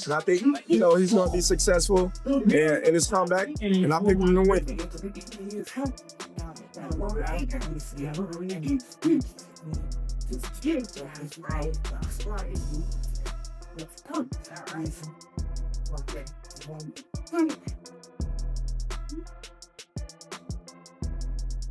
And I think, he's going to be successful in his comeback, and I pick him to win.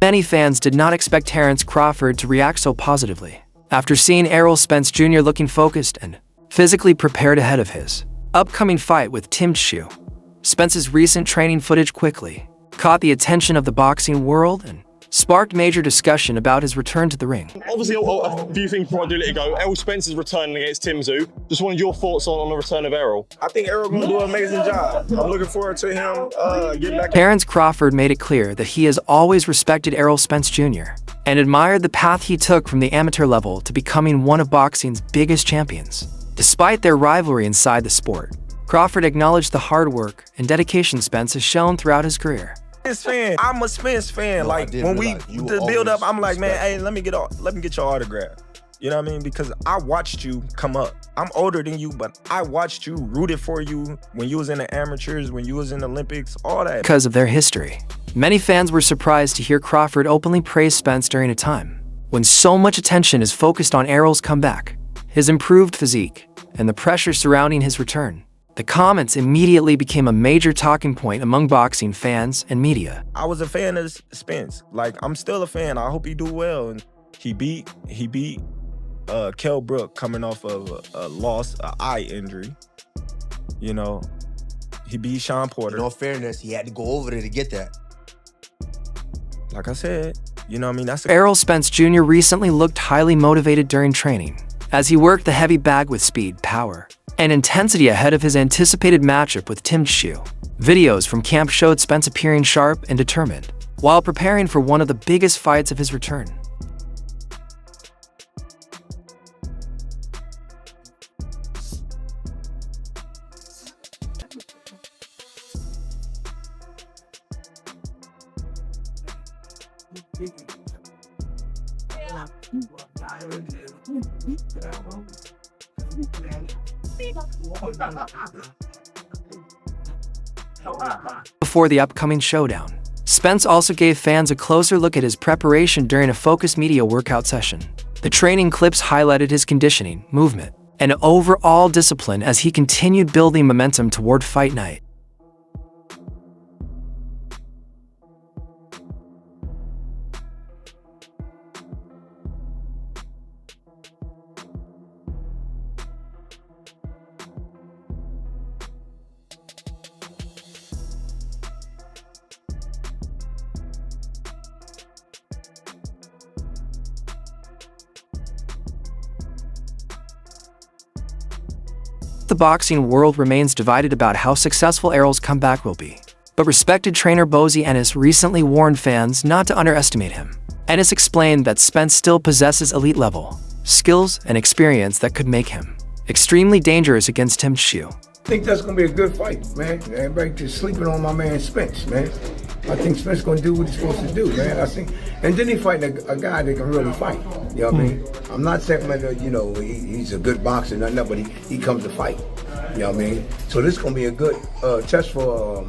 Many fans did not expect Terence Crawford to react so positively after seeing Errol Spence Jr. looking focused and physically prepared ahead of his upcoming fight with Tszyu. Spence's recent training footage quickly caught the attention of the boxing world and sparked major discussion about his return to the ring. Obviously, a few things before I do let it go. Errol Spence is returning against Tszyu. Just wanted your thoughts on the return of Errol. I think Errol's going to do an amazing job. I'm looking forward to him getting back. Terence Crawford made it clear that he has always respected Errol Spence Jr. and admired the path he took from the amateur level to becoming one of boxing's biggest champions. Despite their rivalry inside the sport, Crawford acknowledged the hard work and dedication Spence has shown throughout his career. Fan. I'm a Spence fan. Like when we the build up, I'm like, man, hey, let me get your autograph. You know what I mean? Because I watched you come up. I'm older than you, but I watched you, rooted for you when you was in the amateurs, when you was in the Olympics, all that. Because of their history, many fans were surprised to hear Crawford openly praise Spence during a time when so much attention is focused on Errol's comeback, his improved physique, and the pressure surrounding his return. The comments immediately became a major talking point among boxing fans and media. I was a fan of Spence. Like, I'm still a fan. I hope he do well. And he beat Kell Brook coming off of a loss, an eye injury. You know, he beat Sean Porter. In all fairness, he had to go over there to get that. Like I said, you know what I mean? Errol Spence Jr. recently looked highly motivated during training as he worked the heavy bag with speed, power, and intensity ahead of his anticipated matchup with Tszyu. Videos from camp showed Spence appearing sharp and determined while preparing for one of the biggest fights of his return. Before the upcoming showdown, Spence also gave fans a closer look at his preparation during a focused media workout session. The training clips highlighted his conditioning, movement, and overall discipline as he continued building momentum toward fight night. The boxing world remains divided about how successful Errol's comeback will be, but respected trainer Bozy Ennis recently warned fans not to underestimate him. Ennis explained that Spence still possesses elite-level skills and experience that could make him extremely dangerous against Tszyu. I think that's going to be a good fight, man. Everybody just sleeping on my man Spence, man. I think Spence going to do what he's supposed to do, man. And then he fighting a guy that can really fight. You know what I mean? I'm not saying, he's a good boxer, nothing, but he comes to fight. You know what I mean? So this is going to be a good test for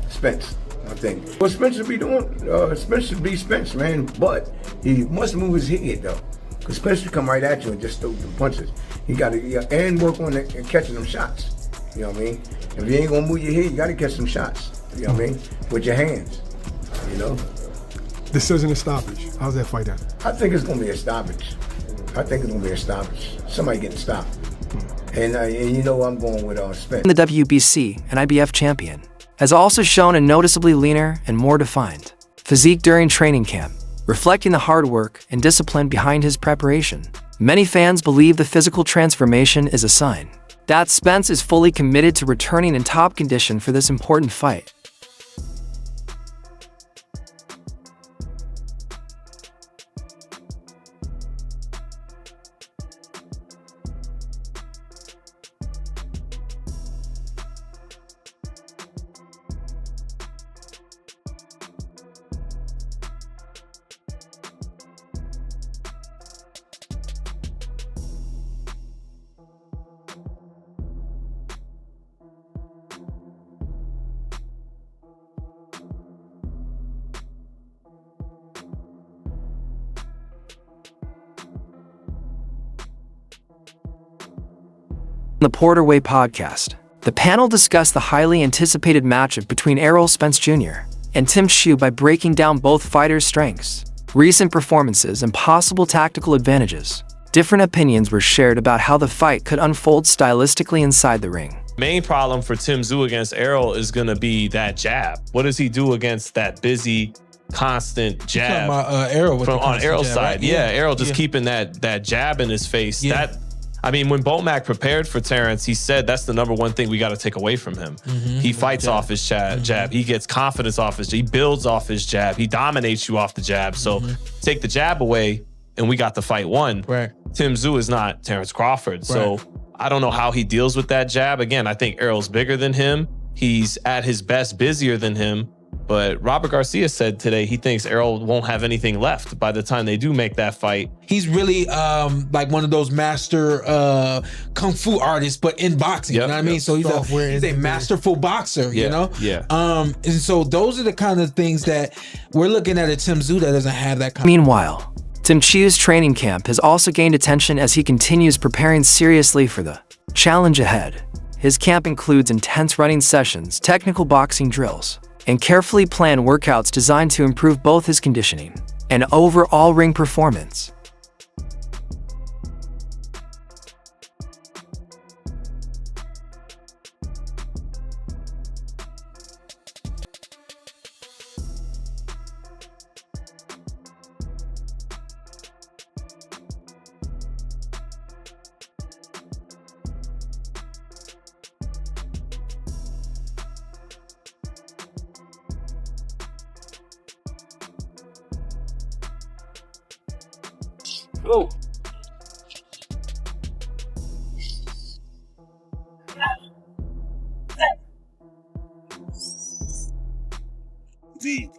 Spence, I think. What Spence should be doing, Spence should be Spence, man. But he must move his head, though. Because Spence should come right at you and just throw the punches. He got to, and work on catching them shots. You know what I mean? If you ain't gonna move your head, you gotta catch some shots. You know what I mean? With your hands. You know? Decision to stoppage. How's that fight at? I think it's gonna be a stoppage. Somebody getting stopped. And you know I'm going with Spence. The WBC and IBF champion has also shown a noticeably leaner and more defined physique during training camp, reflecting the hard work and discipline behind his preparation. Many fans believe the physical transformation is a sign that Spence is fully committed to returning in top condition for this important fight. On the Porter Way podcast, the panel discussed the highly anticipated matchup between Errol Spence Jr. and Tszyu by breaking down both fighters' strengths, recent performances, and possible tactical advantages. Different opinions were shared about how the fight could unfold stylistically inside the ring. Main problem for Tszyu against Errol is going to be that jab. What does he do against that busy, constant jab Errol from on Errol's jab, side? right? Yeah, Errol just keeping that jab in his face. Yeah. That, I mean, when Bomac prepared for Terrence, he said that's the number one thing we got to take away from him. He fights off his jab. He gets confidence off his jab. He builds off his jab. He dominates you off the jab. So take the jab away, and we got the fight won. Right. Tszyu is not Terrence Crawford. So I don't know how he deals with that jab. Again, I think Errol's bigger than him. He's at his best busier than him. But Robert Garcia said today he thinks Errol won't have anything left by the time they do make that fight. He's really like one of those master kung fu artists, but in boxing. You know what I mean? So he's a masterful boxer. You know? Yeah. And so those are the kind of things that we're looking at Tszyu that doesn't have that kind. Meanwhile, Tszyu's training camp has also gained attention as he continues preparing seriously for the challenge ahead. His camp includes intense running sessions, technical boxing drills, and carefully planned workouts designed to improve both his conditioning and overall ring performance. Go. V.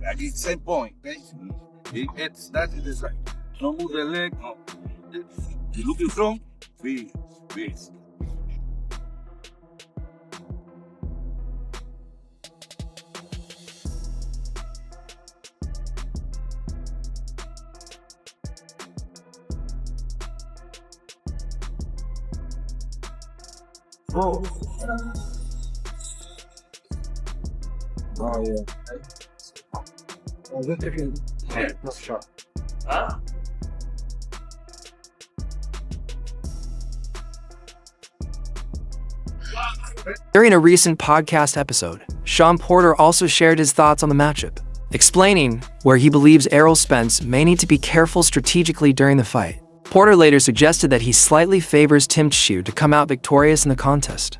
At the same point, basically. It's that is the same. Don't move the leg. No. You looking from V. V. Oh. Oh yeah. Oh, this chicken. Yeah, that's sharp. Huh? During a recent podcast episode, Sean Porter also shared his thoughts on the matchup, explaining where he believes Errol Spence may need to be careful strategically during the fight. Porter later suggested that he slightly favors Tszyu to come out victorious in the contest.